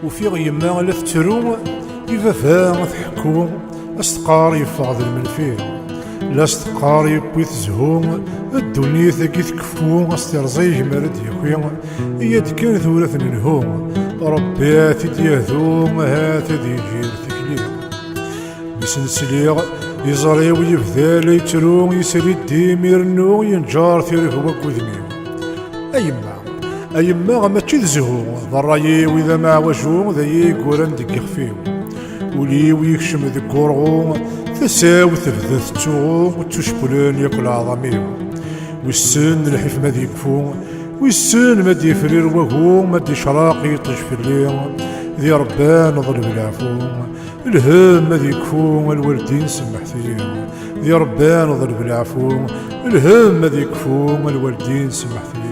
وفيغ يما لا تترو يفافا تحكو استقار يفاض المنفير لا استقار يبوي تزهو الدنيا ثقي تكفو استرزي مرد يخوي يد كان ثورة ننهو ربي هاتي يهدو هات ذي جير تكليم يسنسليغ يزري ويبذال يترو يسري الديم يرنو ينجار ثيره وكوذنيو أيما ماشي تزهو ضرايي وإذا ما وجهو ذي قران دق خفيو ولي ويكشم ذي قرغو تساو تبذث تسوغو وتشبلان ياكل عظميو والسن الحيف ما ديكفو والسن ما ديفرير وهو ما دي شراق يطيش في الليل ذي ربان ظلم العفو الهم ما ديكفو الوالدين سمح ثيو ذي ربان ظلم العفو الهم ما ديكفو الوالدين سمح ثيو